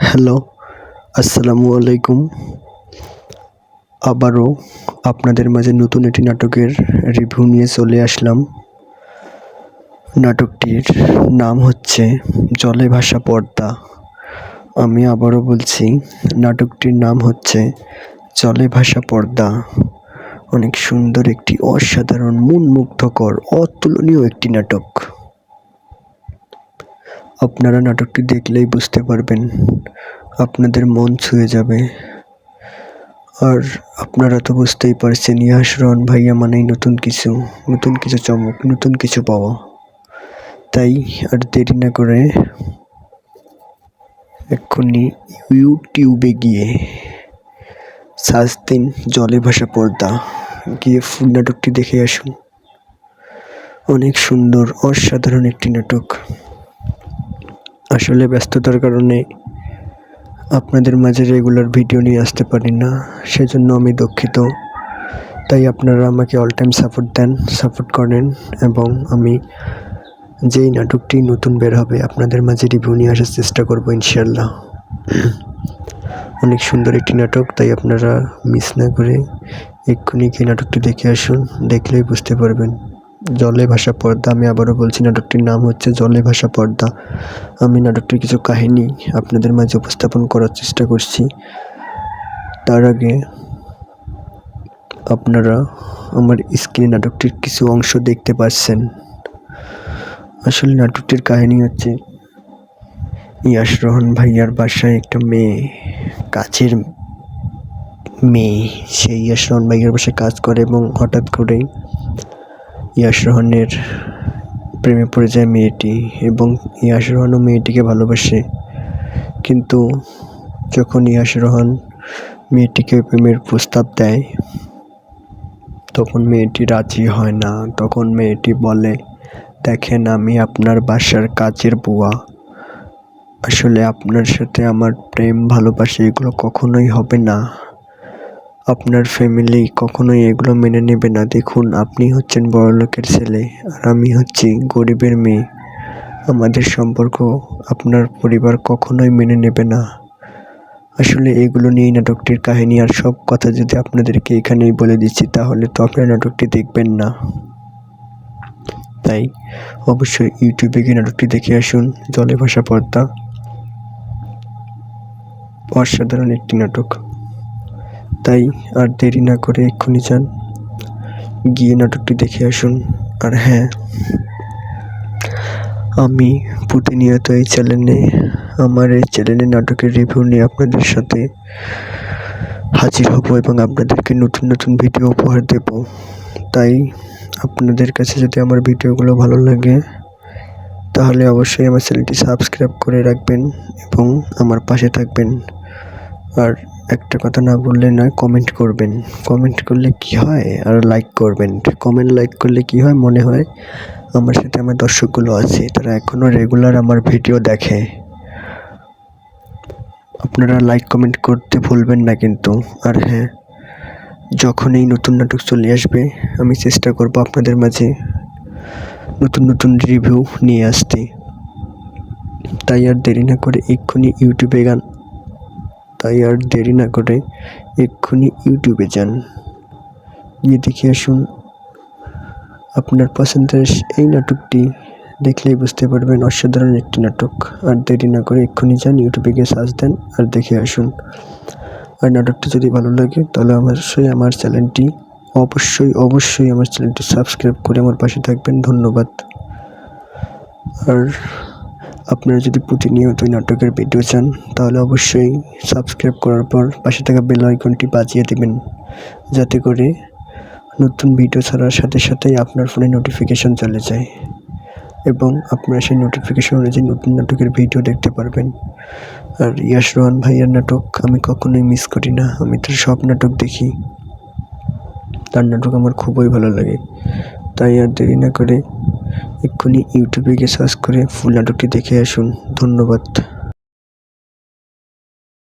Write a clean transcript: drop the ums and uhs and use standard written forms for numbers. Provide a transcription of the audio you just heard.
Hello, আসসালামু আলাইকুম। আবারও আপনাদের মাঝে নতুন একটি নাটকের রিভিউ নিয়ে চলে আসলাম। নাটকটির নাম হচ্ছে জলে ভাসা পদ্মা। আমি আবারও বলছি, নাটকটির নাম হচ্ছে জলে ভাসা পদ্মা। অনেক সুন্দর একটি অসাধারণ, মন মুগ্ধকর, অতুলনীয় একটি নাটক। আপনারা নাটকটি দেখলেই বুঝতে পারবেন, আপনাদের মন ছুঁয়ে যাবে। আর আপনারা তো বুঝতেই পারছেন, ইয়াশ রহন ভাইয়া মানেই নতুন কিছু চমক, নতুন কিছু পাওয়া। তাই আর দেরি না করে এক্ষুনি ইউটিউবে গিয়ে সার্চ দিন জলে ভাসা পদ্মা, গিয়ে ফুল নাটকটি দেখে আসুন। অনেক সুন্দর, অসাধারণ একটি নাটক। আসলে ব্যস্ততার কারণে আপনাদের মাঝে রেগুলার ভিডিও নিয়ে আসতে পারি না, সেজন্য আমি দুঃখিত। তাই আপনারা আমাকে অল টাইম সাপোর্ট করেন, এবং আমি যেই নাটকটি নতুন বের হবে আপনাদের মাঝে রিভিউ নিয়ে আসার চেষ্টা করবো ইনশাল্লাহ। অনেক সুন্দর একটি নাটক, তাই আপনারা মিস না করে এক্ষুনি গিয়ে নাটকটি দেখে আসুন, দেখলেই বুঝতে পারবেন। জলে ভাসা পদ্মা, আমি আবারও বলছি, নাটকটির নাম হচ্ছে জলে ভাসা পদ্মা। আমি নাটকটির কিছু কাহিনী আপনাদের মাঝে উপস্থাপন করার চেষ্টা করছি। তার আগে আপনারা আমার স্ক্রিনে নাটকটির কিছু অংশ দেখতে পাচ্ছেন। আসলে নাটকটির কাহিনী হচ্ছে, ইয়াশ রহন ভাইয়ার বাসায় একটা মেয়ে, কাছের মেয়ে, সেই ইয়াশ রহন ভাইয়ার বাসায় কাজ করে, এবং হঠাৎ করেই ইয়াশ রহনের প্রেমে পড়ে যায় মেয়েটি, এবং ইয়াশ রহনও মেয়েটিকে ভালোবাসে। কিন্তু যখন ইয়াশ রহন মেয়েটিকে প্রেমের প্রস্তাব দেয়, তখন মেয়েটি রাজি হয় না। তখন মেয়েটি বলে, দেখেন, আমি আপনার বাসার কাজের বুয়া, আসলে আপনার সাথে আমার প্রেম ভালোবাসা এগুলো কখনোই হবে না। আপনার ফ্যামিলি কখনোই এগুলো মেনে নেবে না। দেখুন, আপনি হচ্ছেন বড়লোকের ছেলে, আর আমি হচ্ছি গরিবের মেয়ে। আমাদের সম্পর্ক আপনার পরিবার কখনোই মেনে নেবে না। আসলে এগুলো নিয়েই নাটকটির কাহিনী, আর সব কথা যদি আপনাদেরকে এখানেই বলে দিচ্ছি তাহলে তো আপনারা নাটকটি দেখবেন না। তাই অবশ্যই ইউটিউবে গিয়ে নাটকটি দেখে আসুন, জলে ভাসা পদ্মা। অসাধারণ একটি নাটক। তাই আর দেরি না করে এক্ষুনি যান, গিয়ে নাটকটি দেখে আসুন। আর হ্যাঁ, আমি প্রতিনিয়ত এই চ্যানেলে নাটকের রিভিউ নিয়ে আপনাদের সাথে হাজির হব, এবং আপনাদেরকে নতুন নতুন ভিডিও উপহার দেব। তাই আপনাদের কাছে যদি আমার ভিডিওগুলো ভালো লাগে তাহলে অবশ্যই আমার চ্যানেলটি সাবস্ক্রাইব করে রাখবেন এবং আমার পাশে থাকবেন। আর একটা কথা না বললে নয়, কমেন্ট করবেন। কমেন্ট করলে কি হয়, আর লাইক করবেন। লাইক করলে কি হয়, মনে হয় আমার সাথে আমার দর্শকগুলো আছে, তারা এখনও রেগুলার আমার ভিডিও দেখে। আপনারা লাইক কমেন্ট করতে ভুলবেন না কিন্তু। আর হ্যাঁ, যখন এই নতুন নাটক চলে আসবে আমি চেষ্টা করব আপনাদের মাঝে নতুন নতুন রিভিউ নিয়ে আসতে। তাই আর দেরি না করে এক্ষুনি ইউটিউবে যান, গিয়ে দেখে আসুন। আপনার পছন্দের এই নাটকটি দেখলেই বুঝতে পারবেন, অসাধারণ একটি নাটক। আর দেরি না করে এক্ষুনি যান, ইউটিউবে গিয়ে সার্চ দেন আর দেখে আসুন। আর নাটকটি যদি ভালো লাগে তাহলে অবশ্যই আমার চ্যানেলটি সাবস্ক্রাইব করে আমার পাশে থাকবেন। ধন্যবাদ। আর আপনারা যদি প্রতিনিয়ত নাটকের ভিডিও চান তাহলে অবশ্যই সাবস্ক্রাইব করার পর পাশে থাকা বেল আইকনটি বাজিয়ে দেবেন, যাতে করে নতুন ভিডিও ছাড়ার সাথে সাথেই আপনার ফোনে নোটিফিকেশন চলে যায়, এবং আপনারা সেই নোটিফিকেশন অনুযায়ী নতুন নাটকের ভিডিও দেখতে পারবেন। আর ইয়াশ রহন ভাইয়ার নাটক আমি কখনোই মিস করি না, আমি তার সব নাটক দেখি। তার নাটক আমার খুবই ভালো লাগে। তাই আর দেরি না করে এক্ষুনি ইউটিউবে গিয়ে সার্চ করে ফুল নাটকটি দেখে আসুন। ধন্যবাদ।